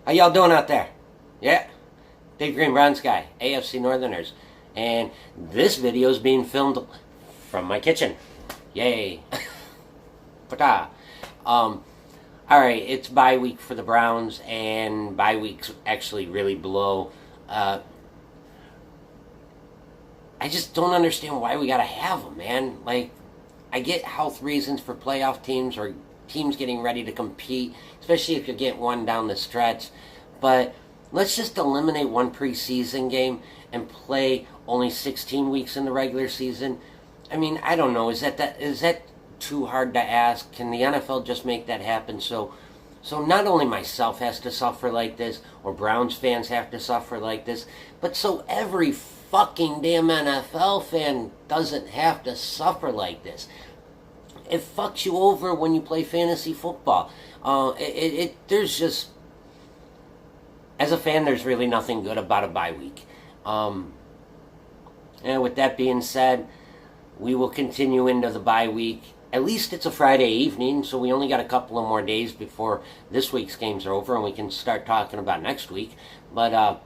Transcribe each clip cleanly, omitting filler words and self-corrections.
How y'all doing out there? Yeah, Dave Green, Brown Sky, AFC Northerners. And this video is being filmed from my kitchen. Yay. Ta-ta. Alright, it's bye week for the Browns, and bye weeks actually really blow. I just don't understand why we gotta have them, man. Like, I get health reasons for playoff teams or teams getting ready to compete, especially if you get one down the stretch. But let's just eliminate one preseason game and play only 16 weeks in the regular season. I mean, I don't know. Is that too hard to ask? Can the NFL just make that happen? So not only myself has to suffer like this, or Browns fans have to suffer like this, but so every fucking damn NFL fan doesn't have to suffer like this. It fucks you over when you play fantasy football. There's just, as a fan, there's really nothing good about a bye week. And with that being said, we will continue into the bye week. At least it's a Friday evening, so we only got a couple of more days before this week's games are over, and we can start talking about next week. But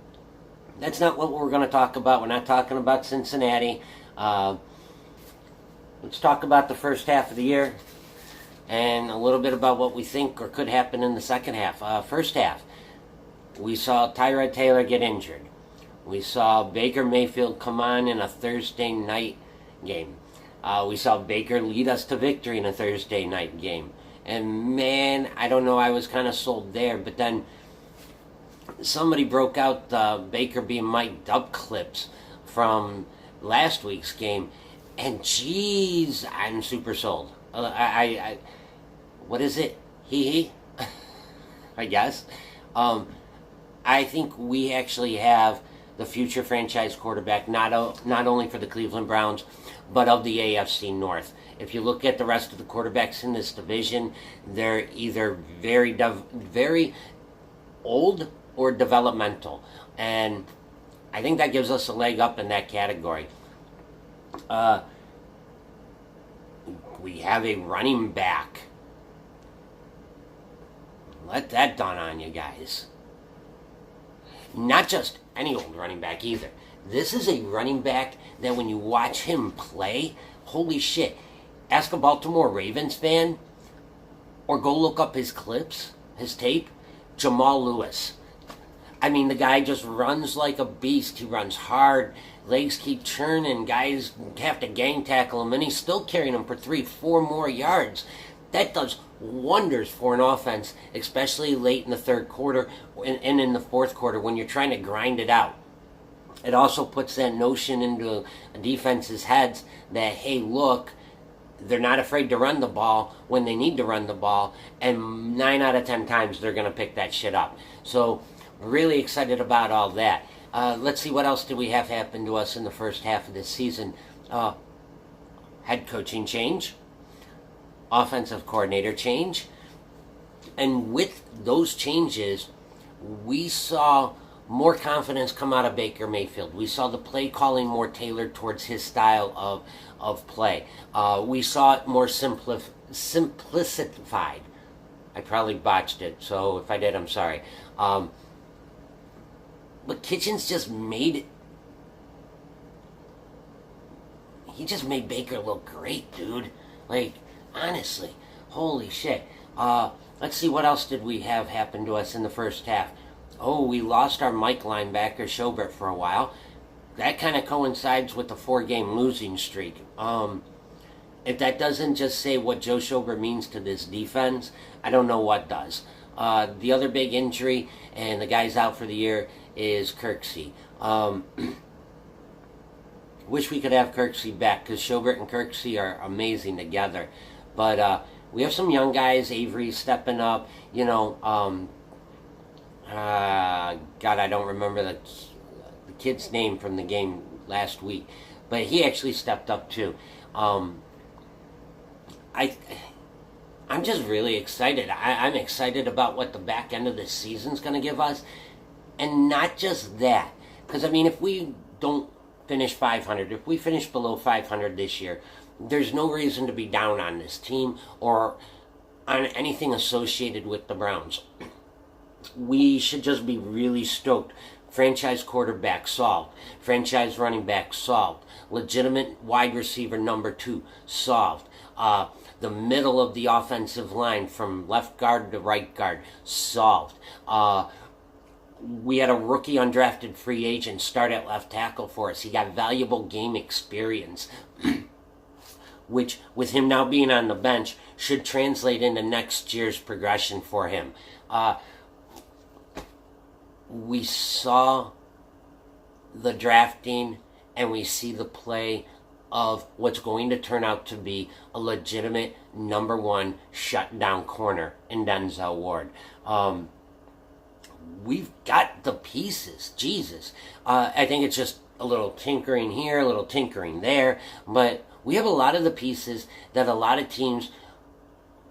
that's not what we're going to talk about. We're not talking about Cincinnati. Let's talk about the first half of the year and a little bit about what we think or could happen in the second half. First half, we saw Tyrod Taylor get injured. We saw Baker Mayfield come on in a Thursday night game. We saw Baker lead us to victory in a Thursday night game. And man, I don't know, I was kind of sold there. But then somebody broke out Baker being mic'd up clips from last week's game. And jeez, I'm super sold. What is it? He? I guess. I think we actually have the future franchise quarterback, not only for the Cleveland Browns, but of the AFC North. If you look at the rest of the quarterbacks in this division, they're either very old or developmental. And I think that gives us a leg up in that category. We have a running back. Let that dawn on you guys. Not just any old running back either. This is a running back that when you watch him play, holy shit. Ask a Baltimore Ravens fan, or go look up his clips, his tape. Jamal Lewis. I mean, the guy just runs like a beast. He runs hard. Legs keep churning. Guys have to gang tackle him, and he's still carrying him for 3-4 more yards. That does wonders for an offense, especially late in the third quarter and in the fourth quarter when you're trying to grind it out. It also puts that notion into defense's heads that, hey, look, they're not afraid to run the ball when they need to run the ball, and 9 out of 10 times they're going to pick that shit up. So, really excited about all that. Let's see, what else did we have happen to us in the first half of this season? Head coaching change, offensive coordinator change, and with those changes, we saw more confidence come out of Baker Mayfield. We saw the play calling more tailored towards his style of play. We saw it more simplified. I probably botched it, so if I did, I'm sorry. But Kitchens just made Baker look great, dude. Like, honestly, holy shit. Let's see, what else did we have happen to us in the first half? Oh, we lost our Mike linebacker, Schobert, for a while. That kind of coincides with the 4-game losing streak. If that doesn't just say what Joe Schobert means to this defense, I don't know what does. The other big injury, and the guy's out for the year, is Kirksey. Wish we could have Kirksey back, because Schobert and Kirksey are amazing together. But we have some young guys. Avery stepping up. You know, God, I don't remember the kid's name from the game last week, but he actually stepped up too. I'm just really excited. I'm excited about what the back end of this season's going to give us. And not just that. Because, I mean, if we don't finish 500, if we finish below 500 this year, there's no reason to be down on this team or on anything associated with the Browns. we should just be really stoked. Franchise quarterback solved. Franchise running back solved. Legitimate wide receiver number 2 solved. The middle of the offensive line from left guard to right guard solved. We had a rookie undrafted free agent start at left tackle for us. He got valuable game experience, which with him now being on the bench should translate into next year's progression for him. We saw the drafting and we see the play of what's going to turn out to be a legitimate number 1 shutdown corner in Denzel Ward. We've got the pieces. Jesus. I think it's just a little tinkering here, a little tinkering there, but we have a lot of the pieces that a lot of teams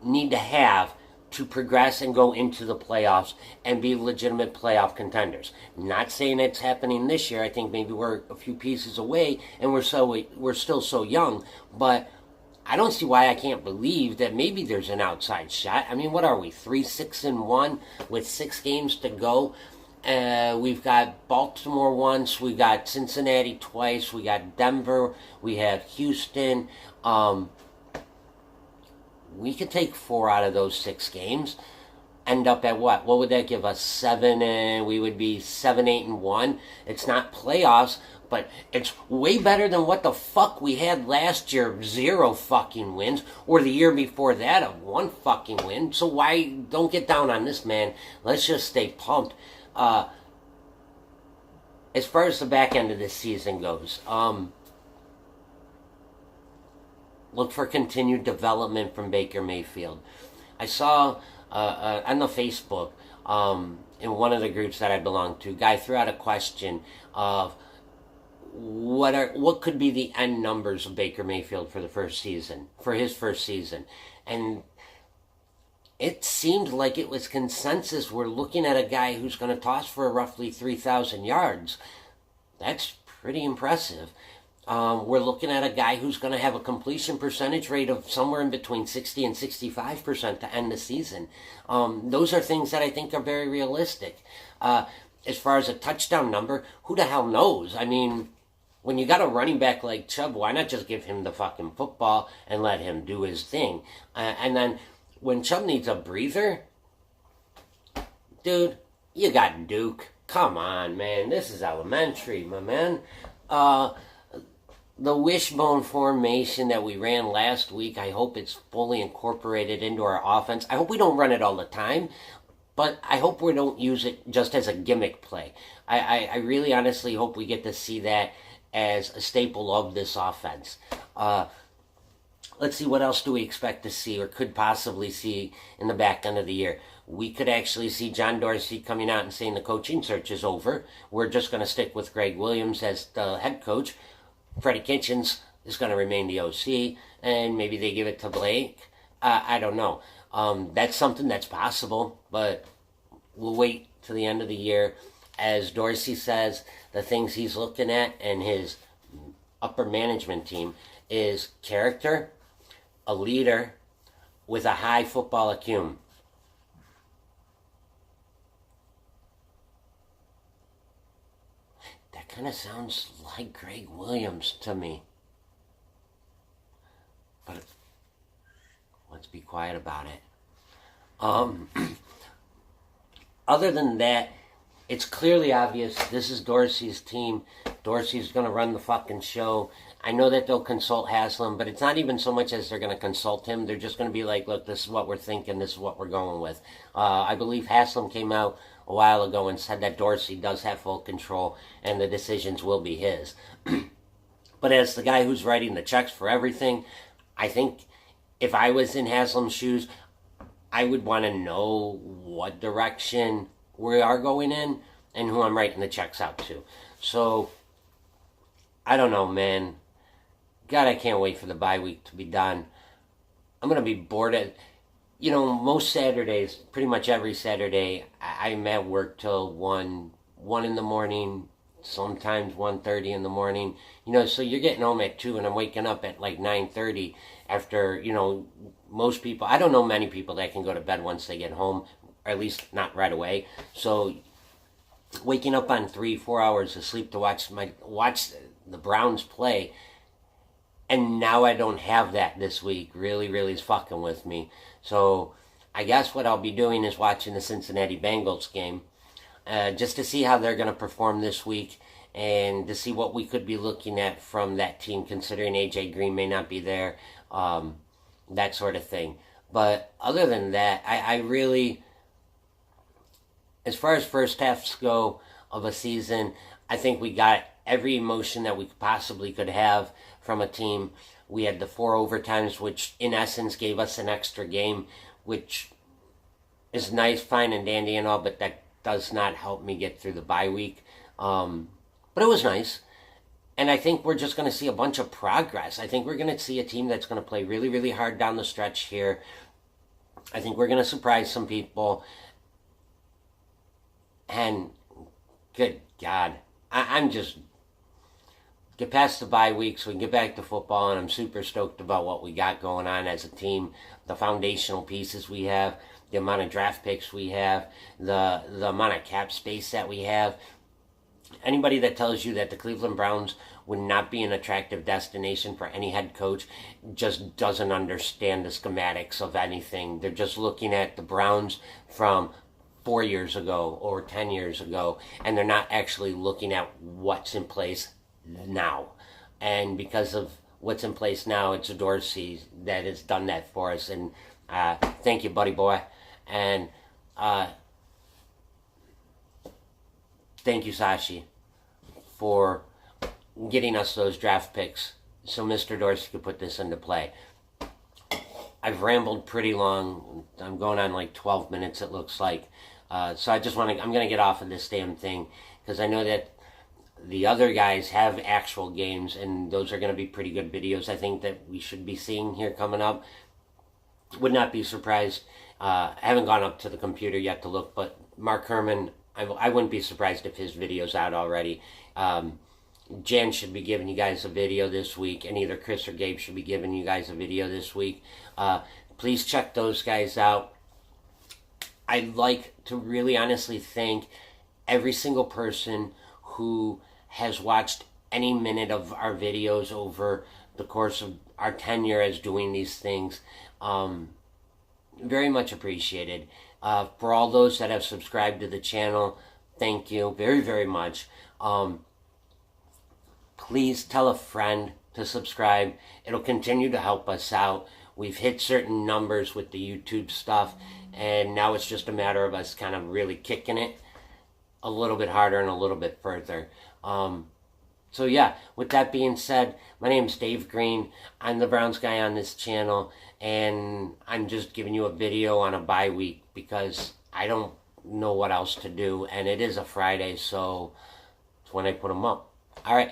need to have to progress and go into the playoffs and be legitimate playoff contenders. Not saying it's happening this year. I think maybe we're a few pieces away and we're still so young, but I don't see why I can't believe that maybe there's an outside shot. I mean, what are we, 3-6-1 with 6 games to go? We've got Baltimore once, we got Cincinnati twice, we got Denver, we have Houston. We could take 4 out of those 6 games, end up at what? What would that give us? 7, and we would be 7-8-1. It's not playoffs, but it's way better than what the fuck we had last year, 0 fucking wins, or the year before that of 1 fucking win. So why don't get down on this, man? Let's just stay pumped. As far as the back end of this season goes, look for continued development from Baker Mayfield. I saw on the Facebook, in one of the groups that I belong to, a guy threw out a question of what could be the end numbers of Baker Mayfield for his first season. And it seemed like it was consensus. We're looking at a guy who's going to toss for roughly 3,000 yards. That's pretty impressive. We're looking at a guy who's going to have a completion percentage rate of somewhere in between 60 and 65% to end the season. Those are things that I think are very realistic. As far as a touchdown number, who the hell knows? I mean, when you got a running back like Chubb, why not just give him the fucking football and let him do his thing? And then when Chubb needs a breather, dude, you got Duke. Come on, man. This is elementary, my man. The wishbone formation that we ran last week, I hope it's fully incorporated into our offense. I hope we don't run it all the time, but I hope we don't use it just as a gimmick play. I really honestly hope we get to see that as a staple of this offense. Let's see, what else do we expect to see or could possibly see in the back end of the year? We could actually see John Dorsey coming out and saying the coaching search is over. We're just going to stick with Greg Williams as the head coach. Freddie Kitchens is going to remain the OC, and maybe they give it to Blake. I don't know. That's something that's possible, but we'll wait till the end of the year. As Dorsey says, the things he's looking at and his upper management team is character, a leader with a high football acumen. That kind of sounds like Greg Williams to me. But let's be quiet about it. Other than that, it's clearly obvious this is Dorsey's team. Dorsey's going to run the fucking show. I know that they'll consult Haslam, but it's not even so much as they're going to consult him. They're just going to be like, look, this is what we're thinking. This is what we're going with. I believe Haslam came out a while ago and said that Dorsey does have full control and the decisions will be his. But as the guy who's writing the checks for everything, I think if I was in Haslam's shoes, I would want to know what direction we are going in and who I'm writing the checks out to. So, I don't know, man. God, I can't wait for the bye week to be done. I'm going to be bored at... You know, most Saturdays, pretty much every Saturday, I'm at work till 1 in the morning, sometimes 1:30 in the morning. You know, so you're getting home at 2 and I'm waking up at like 9:30 after, you know, most people... I don't know many people that can go to bed once they get home. or at least not right away. So waking up on 3-4 hours of sleep to watch the Browns play, and now I don't have that this week, really is fucking with me. So I guess what I'll be doing is watching the Cincinnati Bengals game, just to see how they're going to perform this week, and to see what we could be looking at from that team, considering AJ Green may not be there, that sort of thing. But other than that, I really, as far as first halves go of a season, I think we got every emotion that we possibly could have from a team. We had the 4 overtimes, which in essence gave us an extra game, which is nice, fine, and dandy and all, but that does not help me get through the bye week. But it was nice. And I think we're just going to see a bunch of progress. I think we're going to see a team that's going to play really hard down the stretch here. I think we're going to surprise some people. And good God, I'm just, get past the bye week so we can get back to football, and I'm super stoked about what we got going on as a team, the foundational pieces we have, the amount of draft picks we have, the amount of cap space that we have. Anybody that tells you that the Cleveland Browns would not be an attractive destination for any head coach just doesn't understand the schematics of anything. They're just looking at the Browns from 4 years ago or 10 years ago, and they're not actually looking at what's in place now. And because of what's in place now, it's Dorsey that has done that for us. And thank you, buddy boy. And thank you, Sashi, for getting us those draft picks so Mr. Dorsey could put this into play. I've rambled pretty long. I'm going on like 12 minutes, it looks like. So I just I'm going to get off of this damn thing, because I know that the other guys have actual games, and those are going to be pretty good videos, I think, that we should be seeing here coming up. Would not be surprised. I haven't gone up to the computer yet to look, but Mark Herman, I wouldn't be surprised if his video's out already. Jen should be giving you guys a video this week, and either Chris or Gabe should be giving you guys a video this week. Please check those guys out. I'd like to really honestly thank every single person who has watched any minute of our videos over the course of our tenure as doing these things. Very much appreciated. For all those that have subscribed to the channel, thank you very much. Please tell a friend to subscribe. It'll continue to help us out. We've hit certain numbers with the YouTube stuff, and now it's just a matter of us kind of really kicking it a little bit harder and a little bit further. So yeah, with that being said, my name's Dave Green. I'm the Browns guy on this channel, and I'm just giving you a video on a bye week because I don't know what else to do, and it is a Friday, so it's when I put them up. All right,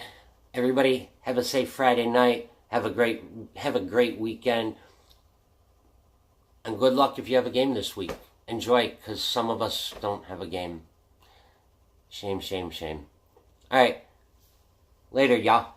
everybody, have a safe Friday night. Have a great weekend, and good luck if you have a game this week. Enjoy it, because some of us don't have a game. Shame. All right. Later, y'all.